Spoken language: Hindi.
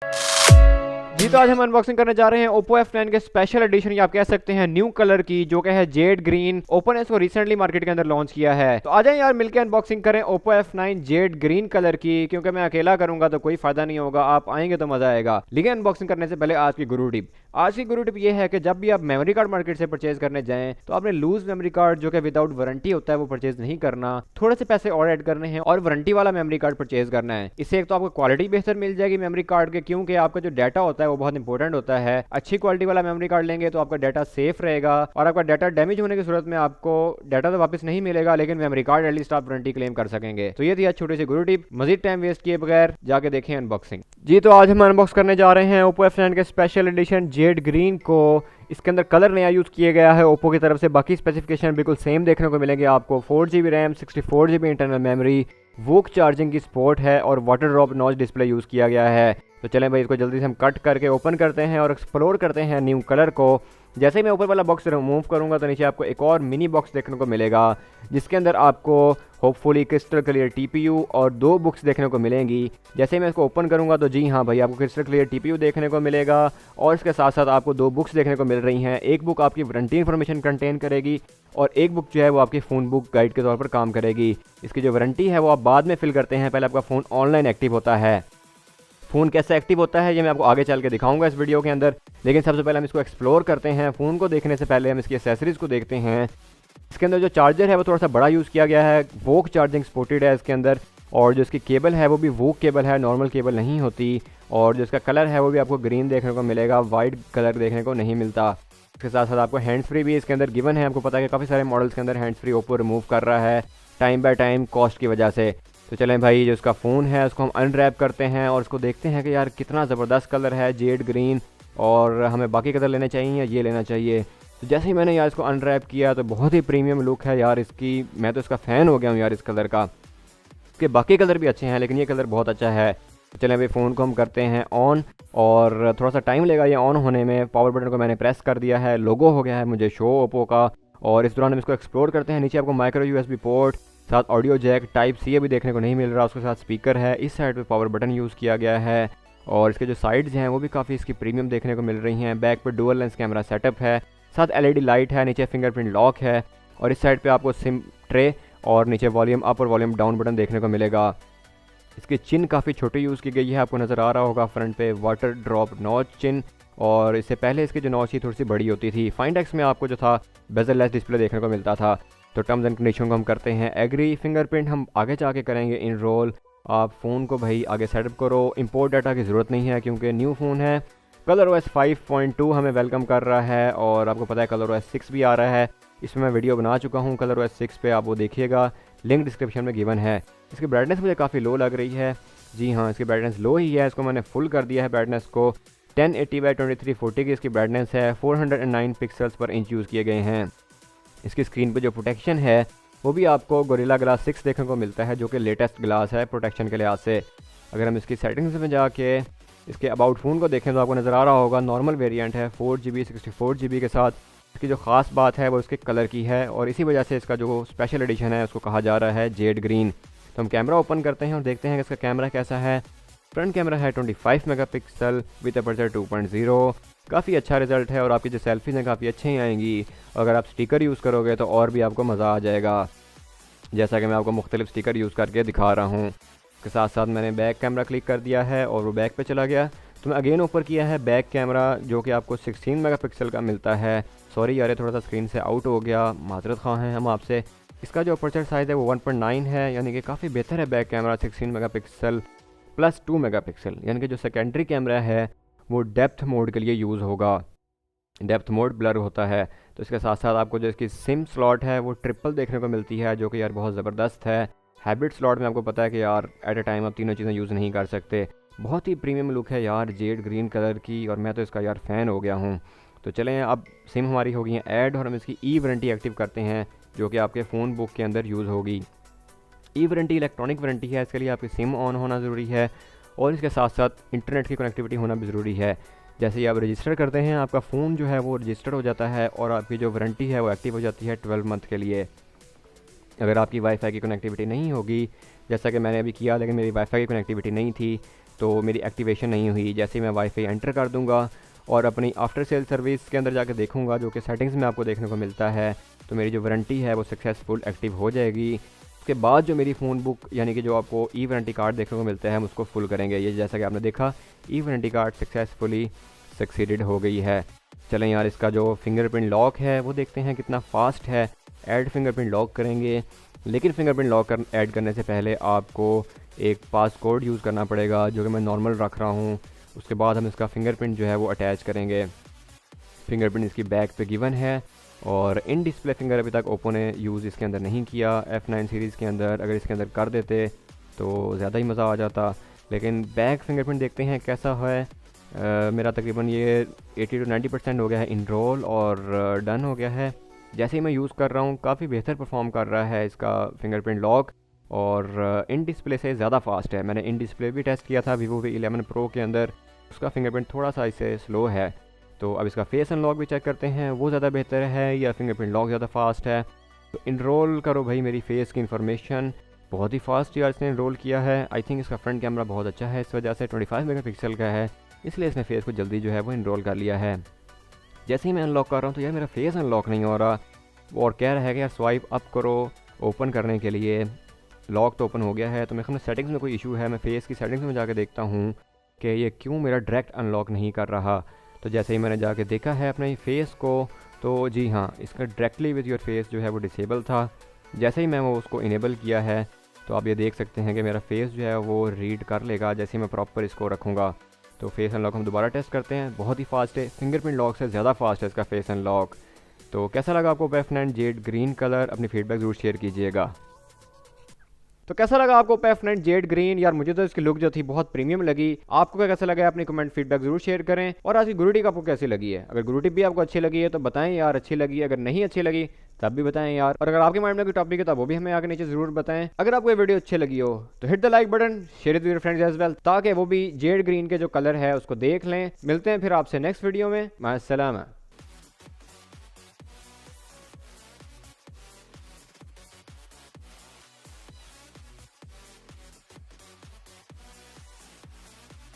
जी तो आज हम अनबॉक्सिंग करने जा रहे हैं Oppo F9 के स्पेशल एडिशन या आप कह सकते हैं न्यू कलर की, जो कि है जेड ग्रीन। ओप्पो ने इसको रिसेंटली मार्केट के अंदर लॉन्च किया है। तो आ जाए यार मिलकर अनबॉक्सिंग करें Oppo F9 Z green colour की, क्योंकि मैं अकेला करूंगा तो कोई फायदा नहीं होगा, आप आएंगे तो मजा आएगा। लेकिन अनबॉक्सिंग करने से पहले आज की गुरु टिप। आज की गुरु टिप ये है कि जब भी आप मेमोरी कार्ड मार्केट से परचेज करने जाएं तो आपने लूज मेमोरी कार्ड जो कि विदाउट वारंटी होता है वो परचेज नहीं करना। थोड़े से पैसे और ऐड करने हैं और वारंटी वाला मेमोरी कार्ड परचेज करना है। इससे एक तो आपको क्वालिटी बेहतर मिल जाएगी मेमोरी कार्ड के, क्योंकि आपका जो डाटा होता है वो बहुत इंपॉर्टेंट होता है। अच्छी क्वालिटी वाला मेमोरी कार्ड लेंगे तो आपका डाटा सेफ रहेगा और आपका डाटा डैमेज होने की सूरत में आपको डाटा तो वापस नहीं मिलेगा, लेकिन मेमोरी कार्ड एटलीस्ट आप वारंटी क्लेम कर सकेंगे। तो ये थी आज छोटी सी गुरु टिप। मजीद टाइम वेस्ट किए बगैर जाके देखें अनबॉक्सिंग। जी तो आज हम अनबॉक्स करने जा रहे हैं Oppo F9 के स्पेशल एडिशन जेड ग्रीन को। इसके अंदर कलर नया यूज़ किया गया है ओप्पो की तरफ से। बाकी स्पेसिफिकेशन बिल्कुल सेम देखने को मिलेंगे आपको। 4GB RAM, 64GB internal memory, VOOC charging की सपोर्ट है और water drop notch display use किया गया है। तो चलें भाई, इसको जल्दी से हम कट करके ओपन करते हैं और एक्सप्लोर करते हैं न्यू कलर को। जैसे ही मैं ऊपर वाला बॉक्स रिमूव करूंगा तो नीचे आपको एक और मिनी बॉक्स देखने को मिलेगा, जिसके अंदर आपको होपफुली क्रिस्टल क्लियर टीपीयू और 2 बुक्स देखने को मिलेंगी। जैसे ही मैं इसको ओपन करूंगा तो जी हाँ भाई, आपको क्रिस्टल क्लियर टीपीयू देखने को मिलेगा और इसके साथ साथ आपको 2 बुक्स देखने को मिल रही हैं। एक बुक आपकी वारंटी इन्फॉर्मेशन कंटेन करेगी और एक बुक जो है वो आपकी फ़ोन बुक गाइड के तौर पर काम करेगी। इसकी जो वारंटी है वो आप बाद में फिल करते हैं, पहले आपका फ़ोन ऑनलाइन एक्टिव होता है। फ़ोन कैसे एक्टिव होता है ये मैं आपको आगे चल के दिखाऊंगा इस वीडियो के अंदर, लेकिन सबसे पहले हम इसको एक्सप्लोर करते हैं। फ़ोन को देखने से पहले हम इसकी एसेसरीज़ को देखते हैं। इसके अंदर जो चार्जर है वो थोड़ा सा बड़ा यूज़ किया गया है, वोक चार्जिंग सपोर्टेड है इसके अंदर। और जो इसकी केबल है वो भी वोक केबल है, नॉर्मल केबल नहीं होती। और जो इसका कलर है वो भी आपको ग्रीन देखने को मिलेगा, वाइट कलर देखने को नहीं मिलता। इसके साथ साथ आपको हैंड्स फ्री भी इसके अंदर गिवन है। आपको पता है कि काफ़ी सारे मॉडल्स के अंदर हैंड्स फ्री ओप्पो रिमूव कर रहा है टाइम बाय टाइम कॉस्ट की वजह से। तो चलें भाई, जो इसका फ़ोन है उसको हम अनरैप करते हैं और उसको देखते हैं कि यार कितना ज़बरदस्त कलर है जेड ग्रीन, और हमें बाकी कलर लेने चाहिए या ये लेना चाहिए। तो जैसे ही मैंने यार इसको अनरैप किया तो बहुत ही प्रीमियम लुक है यार इसकी। मैं तो इसका फ़ैन हो गया हूँ यार इस कलर का। इसके बाकी कलर भी अच्छे हैं लेकिन ये कलर बहुत अच्छा है। तो चलें भाई, फ़ोन को हम करते हैं ऑन और थोड़ा सा टाइम लेगा ये ऑन होने में। पावर बटन को मैंने प्रेस कर दिया है, लोगो हो गया है मुझे शो ओप्पो का। और इस दौरान हम इसको एक्सप्लोर करते हैं। नीचे आपको माइक्रो यूएसबी पोर्ट, साथ ऑडियो जैक, टाइप सी अभी देखने को नहीं मिल रहा, उसके साथ स्पीकर है। इस साइड पे पावर बटन यूज़ किया गया है और इसके जो साइड्स हैं वो भी काफ़ी इसकी प्रीमियम देखने को मिल रही हैं। बैक पर डुअल लेंस कैमरा सेटअप है, साथ एलईडी लाइट है, नीचे फिंगरप्रिंट लॉक है और इस साइड पे आपको सिम ट्रे और नीचे वॉल्यूम अप और वॉल्यूम डाउन बटन देखने को मिलेगा। इसकी चिन काफ़ी छोटी यूज़ की गई है, आपको नज़र आ रहा होगा फ्रंट पे वाटर ड्रॉप नॉच चिन। और इससे पहले इसकी जो नॉच थी थोड़ी सी बड़ी होती थी। फाइंड एक्स में आपको जो था बेजल लेस डिस्प्ले देखने को मिलता था। तो टर्म्स एंड कंडीशन को हम करते हैं एग्री। फिंगरप्रिंट हम आगे जाके करेंगे इन रोल। आप फ़ोन को भाई आगे सेटअप करो, इंपोर्ट डाटा की ज़रूरत नहीं है क्योंकि न्यू फ़ोन है। कलर OS 5.2 हमें वेलकम कर रहा है और आपको पता है कलर OS 6 भी आ रहा है। इसमें मैं वीडियो बना चुका हूँ कलर OS 6 पे, आप वो देखिएगा, लिंक डिस्क्रिप्शन में गिवन है। इसकी ब्राइटनेस मुझे काफ़ी लो लग रही है। जी हाँ, इसकी ब्राइटनेस लो ही है। इसको मैंने फुल कर दिया है ब्राइटनेस को। 1080x2340 की इसकी ब्राइटनेस है। 409 पिक्सल्स पर इंच यूज़ किए गए हैं। इसकी स्क्रीन पे जो प्रोटेक्शन है वो भी आपको गोरिल्ला ग्लास 6 देखने को मिलता है, जो कि लेटेस्ट ग्लास है प्रोटेक्शन के लिहाज से। अगर हम इसकी सेटिंग्स में जाके इसके अबाउट फ़ोन को देखें तो आपको नज़र आ रहा होगा नॉर्मल वेरिएंट है 4GB 64GB के साथ। इसकी जो ख़ास बात है वो इसके कलर की है और इसी वजह से इसका जो स्पेशल एडिशन है उसको कहा जा रहा है जेड ग्रीन। तो हम कैमरा ओपन करते हैं और देखते हैं कि इसका कैमरा कैसा है। फ्रंट कैमरा है 25 मेगापिक्सल विद अपर्चर 2.0। काफ़ी अच्छा रिजल्ट है और आपकी जो सेल्फीज़ हैं काफ़ी अच्छी ही आएंगी। अगर आप स्टिकर यूज़ करोगे तो और भी आपको मज़ा आ जाएगा, जैसा कि मैं आपको मुख्तलिफ स्टिकर यूज़ करके दिखा रहा हूँ। के साथ साथ मैंने बैक कैमरा क्लिक कर दिया है और वो बैक पे चला गया। तो मैं अगेन ऊपर किया है बैक कैमरा, जो कि आपको 16 मेगापिक्सल का मिलता है। सॉरी यार, ये थोड़ा सा स्क्रीन से आउट हो गया, माजरत ख़्वाह हैं हम आपसे। इसका जो अपर्चर साइज़ है वो 1.9 है, यानी कि काफ़ी बेहतर है back camera. 16 megapixel plus 2 megapixel, यानी कि जो सेकेंडरी कैमरा है वो डेप्थ मोड के लिए यूज़ होगा। डेप्थ मोड ब्लर होता है। तो इसके साथ साथ आपको जो इसकी सिम स्लॉट है वो ट्रिपल देखने को मिलती है, जो कि यार बहुत ज़बरदस्त है। हाइब्रिड स्लॉट में आपको पता है कि यार एट ए टाइम आप तीनों चीज़ें यूज़ नहीं कर सकते। बहुत ही प्रीमियम लुक है यार जेड ग्रीन कलर की और मैं तो इसका यार फ़ैन हो गया हूँ। तो चलें, अब सिम हमारी हो गई है ऐड और हम इसकी ई वारंटी एक्टिव करते हैं, जो कि आपके फ़ोन बुक के अंदर यूज़ होगी। ई वारंटी इलेक्ट्रॉनिक वारंटी है, इसके लिए आपकी सिम ऑन होना ज़रूरी है और इसके साथ साथ इंटरनेट की कनेक्टिविटी होना भी ज़रूरी है। जैसे ही आप रजिस्टर करते हैं आपका फ़ोन जो है वो रजिस्टर हो जाता है और आपकी जो वारंटी है वो एक्टिव हो जाती है 12 मंथ के लिए। अगर आपकी वाईफाई की कनेक्टिविटी नहीं होगी, जैसा कि मैंने अभी किया लेकिन मेरी वाईफाई की कनेक्टिविटी नहीं थी, तो मेरी एक्टिवेशन नहीं हुई। जैसे ही मैं वाईफाई एंटर कर दूंगा और अपनी आफ्टर सेल सर्विस के अंदर जाकर देखूंगा, जो कि सेटिंग्स में आपको देखने को मिलता है, तो मेरी जो वारंटी है वो सक्सेसफुल एक्टिव हो जाएगी। उसके बाद जो मेरी फ़ोन बुक यानी कि जो आपको ई वारंटी कार्ड देखने को मिलता है हम उसको फुल करेंगे। ये जैसा कि आपने देखा ई वारंटी कार्ड सक्सेसफुली सक्सीडेड हो गई है। चलें यार, इसका जो फिंगरप्रिंट लॉक है वो देखते हैं कितना फास्ट है। ऐड फिंगरप्रिंट लॉक करेंगे, लेकिन फिंगरप्रिंट लॉक ऐड करने से पहले आपको एक पासकोड यूज़ करना पड़ेगा, जो कि मैं नॉर्मल रख रहा हूँ। उसके बाद हम इसका फिंगरप्रिंट जो है वो अटैच करेंगे। फिंगरप्रिंट इसकी बैक पे गिवन है और इन डिस्प्ले फिंगर अभी तक ओप्पो ने यूज़ इसके अंदर नहीं किया। F9 सीरीज़ के अंदर अगर इसके अंदर कर देते तो ज़्यादा ही मज़ा आ जाता। लेकिन बैक फिंगरप्रिंट देखते हैं कैसा है। मेरा तकरीबन ये 80 to 90% हो गया है इनरोल और डन हो गया है। जैसे ही मैं यूज़ कर रहा हूँ काफ़ी बेहतर परफॉर्म कर रहा है इसका फिंगरप्रिंट लॉक और इन डिस्प्ले से ज़्यादा फास्ट है। मैंने इन डिस्प्ले भी टेस्ट किया था Vivo V11 Pro के अंदर, उसका फिंगरप्रिंट थोड़ा सा इससे स्लो है। तो अब इसका फेस अनलॉक भी चेक करते हैं, वो ज़्यादा बेहतर है या फिंगरप्रिंट लॉक ज़्यादा फास्ट है। तो इनरोल करो भाई मेरी फेस की इन्फॉर्मेशन। बहुत ही फास्ट यार इसने इनरोल किया है। आई थिंक इसका फ्रंट कैमरा बहुत अच्छा है, इस वजह से 25 मेगापिक्सल का है, इसलिए इसने फेस को जल्दी जो है वो इनरोल कर लिया है। जैसे ही मैं अनलॉक कर रहा हूँ तो यार मेरा फेस अनलॉक नहीं हो रहा और कह रहा है कि यार स्वाइप अप करो ओपन करने के लिए। लॉक तो ओपन हो गया है, तो मेरे ख्याल में सेटिंग्स में कोई इशू है। मैं फेस की सेटिंग्स में जाकर देखता हूँ कि ये क्यों मेरा डायरेक्ट अनलॉक नहीं कर रहा। तो जैसे ही मैंने जाके देखा है अपने फेस को, तो जी हाँ, इसका डायरेक्टली विद योर फेस जो है वो डिसेबल था। जैसे ही मैं वो उसको इनेबल किया है तो आप ये देख सकते हैं कि मेरा फेस जो है वो रीड कर लेगा जैसे ही मैं प्रॉपर इसको रखूँगा। तो फेस अनलॉक हम दोबारा टेस्ट करते हैं, बहुत ही फास्ट है, फिंगरप्रिंट लॉक से ज़्यादा फास्ट है इसका फेस अनलॉक। तो कैसा लगा आपको F9 जेड ग्रीन कलर? अपनी फीडबैक ज़रूर शेयर कीजिएगा। तो कैसा लगा आपको F9 जेड ग्रीन? यार मुझे तो इसकी लुक जो थी बहुत प्रीमियम लगी। आपको क्या कैसा लगा? अपनी कमेंट फीडबैक जरूर शेयर करें। और आज की गुरु टिप आपको कैसी लगी है? अगर गुरु टिप भी आपको अच्छी लगी है तो बताएं यार अच्छी लगी, अगर नहीं अच्छी लगी तब भी बताएं यार। और अगर आपके माइंड में कोई टॉपिक है तो वो भी हमें आगे नीचे जरूर बताएं। अगर आपको ये वीडियो अच्छी लगी हो तो hit the like button, share with your friends as well, ताकि वो भी जेड ग्रीन के जो कलर है उसको देख लें। मिलते हैं फिर आपसे नेक्स्ट वीडियो में। मास्सलामा।